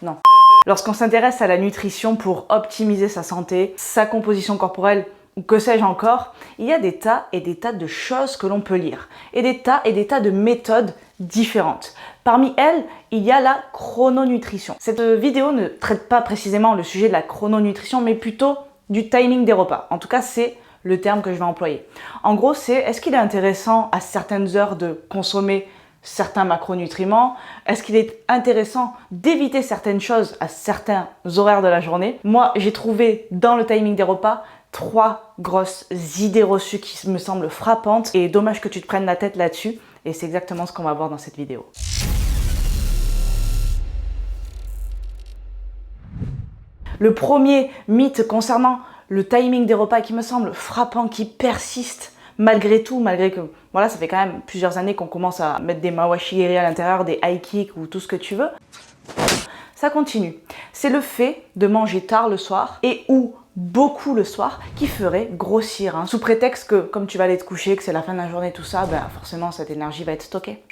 Non. Lorsqu'on s'intéresse à la nutrition pour optimiser sa santé, sa composition corporelle, ou que sais-je encore, il y a des tas et des tas de choses que l'on peut lire, et des tas de méthodes différentes. Parmi elles, il y a la chrononutrition. Cette vidéo ne traite pas précisément le sujet de la chrononutrition, mais plutôt du timing des repas. En tout cas, c'est le terme que je vais employer. En gros, c'est est-ce qu'il est intéressant à certaines heures de consommer certains macronutriments? Est-ce qu'il est intéressant d'éviter certaines choses à certains horaires de la journée? Moi, j'ai trouvé dans le timing des repas 3 grosses idées reçues qui me semblent frappantes et dommage que tu te prennes la tête là-dessus et c'est exactement ce qu'on va voir dans cette vidéo. Le premier mythe concernant le timing des repas qui me semble frappant, qui persiste malgré tout, malgré que voilà, ça fait quand même plusieurs années qu'on commence à mettre des mawashigiri à l'intérieur, des high kicks ou tout ce que tu veux, ça continue. C'est le fait de manger tard le soir et ou beaucoup le soir qui ferait grossir, hein, sous prétexte que comme tu vas aller te coucher, que c'est la fin de la journée, tout ça, ben forcément cette énergie va être stockée.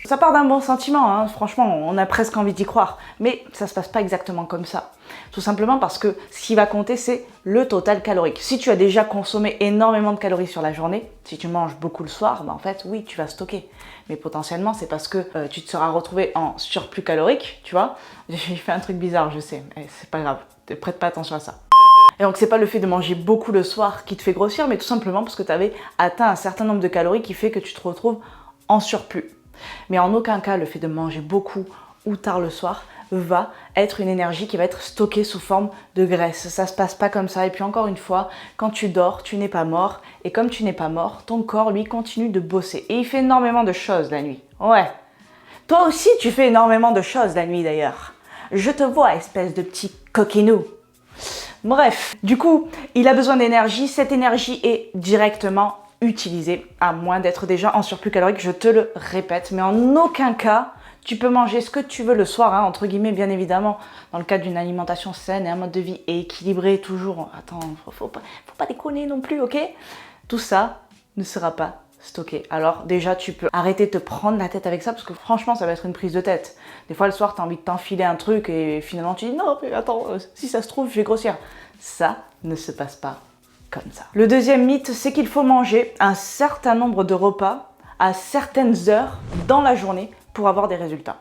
Ça part d'un bon sentiment, hein, franchement, on a presque envie d'y croire, mais ça se passe pas exactement comme ça. Tout simplement parce que ce qui va compter, c'est le total calorique. Si tu as déjà consommé énormément de calories sur la journée, si tu manges beaucoup le soir, ben en fait, oui, tu vas stocker. Mais potentiellement, c'est parce que tu te seras retrouvé en surplus calorique, tu vois. J'ai fait un truc bizarre, je sais, mais c'est pas grave, prête pas attention à ça. Et donc c'est pas le fait de manger beaucoup le soir qui te fait grossir, mais tout simplement parce que tu avais atteint un certain nombre de calories qui fait que tu te retrouves en surplus. Mais en aucun cas, le fait de manger beaucoup ou tard le soir va être une énergie qui va être stockée sous forme de graisse. Ça se passe pas comme ça. Et puis encore une fois, quand tu dors, tu n'es pas mort. Et comme tu n'es pas mort, ton corps, lui, continue de bosser. Et il fait énormément de choses la nuit. Ouais. Toi aussi, tu fais énormément de choses la nuit d'ailleurs. Je te vois, espèce de petit coquinou. Bref, du coup, il a besoin d'énergie. Cette énergie est directement utilisée, à moins d'être déjà en surplus calorique, je te le répète. Mais en aucun cas, tu peux manger ce que tu veux le soir, hein, entre guillemets, bien évidemment, dans le cadre d'une alimentation saine et un mode de vie équilibré, toujours. Attends, faut pas déconner non plus, ok? Tout ça ne sera pas stocké. Alors déjà, tu peux arrêter de te prendre la tête avec ça, parce que franchement, ça va être une prise de tête. Des fois, le soir, tu as envie de t'enfiler un truc et finalement, tu dis non, mais attends, si ça se trouve, je vais grossir. Ça ne se passe pas comme ça. Le deuxième mythe, c'est qu'il faut manger un certain nombre de repas à certaines heures dans la journée pour avoir des résultats.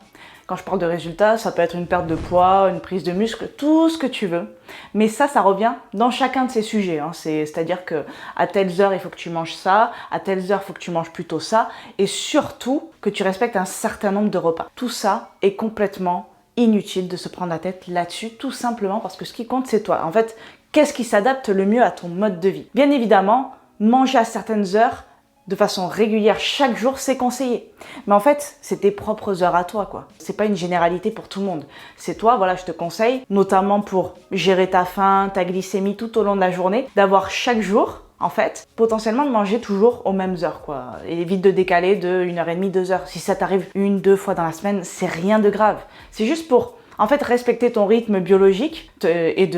Quand je parle de résultats, ça peut être une perte de poids, une prise de muscle, tout ce que tu veux. Mais ça revient dans chacun de ces sujets. Hein. C'est-à-dire que à telles heures, il faut que tu manges ça, à telles heures, il faut que tu manges plutôt ça, et surtout que tu respectes un certain nombre de repas. Tout ça est complètement inutile de se prendre la tête là-dessus, tout simplement parce que ce qui compte, c'est toi. En fait, qu'est-ce qui s'adapte le mieux à ton mode de vie? Bien évidemment, manger à certaines heures, de façon régulière chaque jour, c'est conseillé. Mais en fait, c'est tes propres heures à toi, quoi. C'est pas une généralité pour tout le monde. C'est toi, voilà, je te conseille, notamment pour gérer ta faim, ta glycémie tout au long de la journée, d'avoir chaque jour, en fait, potentiellement de manger toujours aux mêmes heures, quoi. Et évite de décaler de 1h30, 2 heures. Si ça t'arrive 1-2 fois dans la semaine, c'est rien de grave. C'est juste pour, en fait, respecter ton rythme biologique et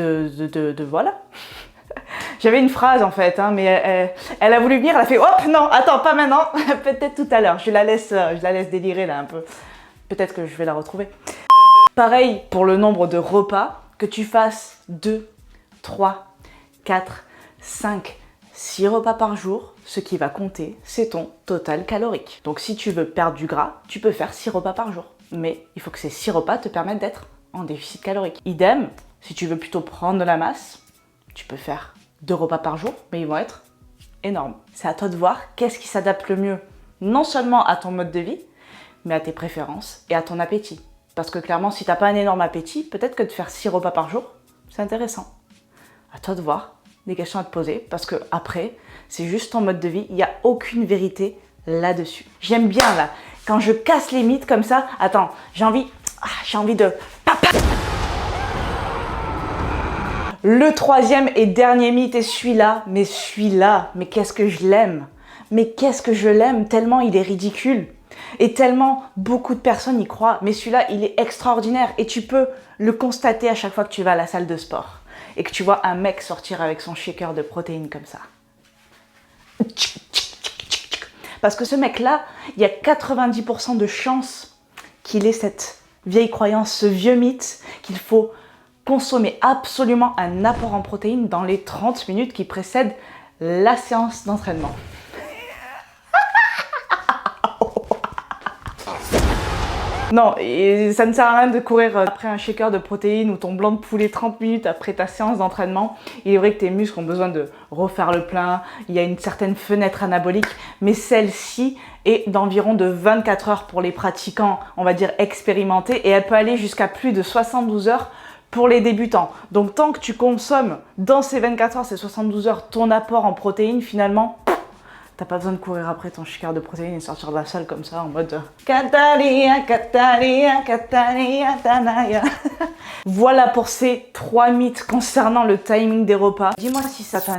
voilà. J'avais une phrase en fait, hein, mais elle a voulu venir, elle a fait « Hop, non, attends, pas maintenant, peut-être tout à l'heure, je la laisse délirer là un peu. Peut-être que je vais la retrouver. » Pareil pour le nombre de repas, que tu fasses 2, 3, 4, 5, 6 repas par jour, ce qui va compter, c'est ton total calorique. Donc si tu veux perdre du gras, tu peux faire 6 repas par jour. Mais il faut que ces 6 repas te permettent d'être en déficit calorique. Idem, si tu veux plutôt prendre de la masse, tu peux faire 2 repas par jour, mais ils vont être énormes. C'est à toi de voir qu'est-ce qui s'adapte le mieux, non seulement à ton mode de vie, mais à tes préférences et à ton appétit. Parce que clairement, si tu n'as pas un énorme appétit, peut-être que de faire 6 repas par jour, c'est intéressant. À toi de voir, des questions à te poser, parce que après, c'est juste ton mode de vie, il n'y a aucune vérité là-dessus. J'aime bien là, quand je casse les mythes comme ça, attends, j'ai envie de... Le troisième et dernier mythe est celui-là, mais qu'est-ce que je l'aime. Mais qu'est-ce que je l'aime, tellement il est ridicule. Et tellement beaucoup de personnes y croient. Mais celui-là, il est extraordinaire. Et tu peux le constater à chaque fois que tu vas à la salle de sport. Et que tu vois un mec sortir avec son shaker de protéines comme ça. Parce que ce mec-là, il y a 90% de chances qu'il ait cette vieille croyance, ce vieux mythe qu'il faut consommer absolument un apport en protéines dans les 30 minutes qui précèdent la séance d'entraînement. Non, et ça ne sert à rien de courir après un shaker de protéines ou ton blanc de poulet 30 minutes après ta séance d'entraînement. Il est vrai que tes muscles ont besoin de refaire le plein, il y a une certaine fenêtre anabolique, mais celle-ci est d'environ de 24 heures pour les pratiquants, on va dire expérimentés, et elle peut aller jusqu'à plus de 72 heures pour les débutants. Donc tant que tu consommes dans ces 24 heures, ces 72 heures, ton apport en protéines, finalement, t'as pas besoin de courir après ton shaker de protéines et sortir de la salle comme ça en mode Catalina, Catalina, Catalina, Tanaya. Voilà pour ces 3 mythes concernant le timing des repas. Dis-moi si ça t'a...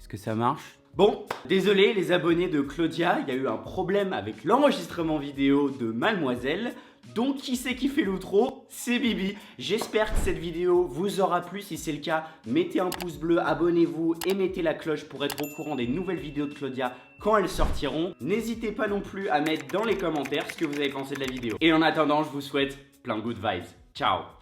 Est-ce que ça marche? Bon, désolé les abonnés de Claudia, il y a eu un problème avec l'enregistrement vidéo de Mademoiselle. Donc qui c'est qui fait l'outro? C'est Bibi. J'espère que cette vidéo vous aura plu. Si c'est le cas, mettez un pouce bleu, abonnez-vous et mettez la cloche pour être au courant des nouvelles vidéos de Claudia quand elles sortiront. N'hésitez pas non plus à mettre dans les commentaires ce que vous avez pensé de la vidéo. Et en attendant, je vous souhaite plein de good vibes. Ciao!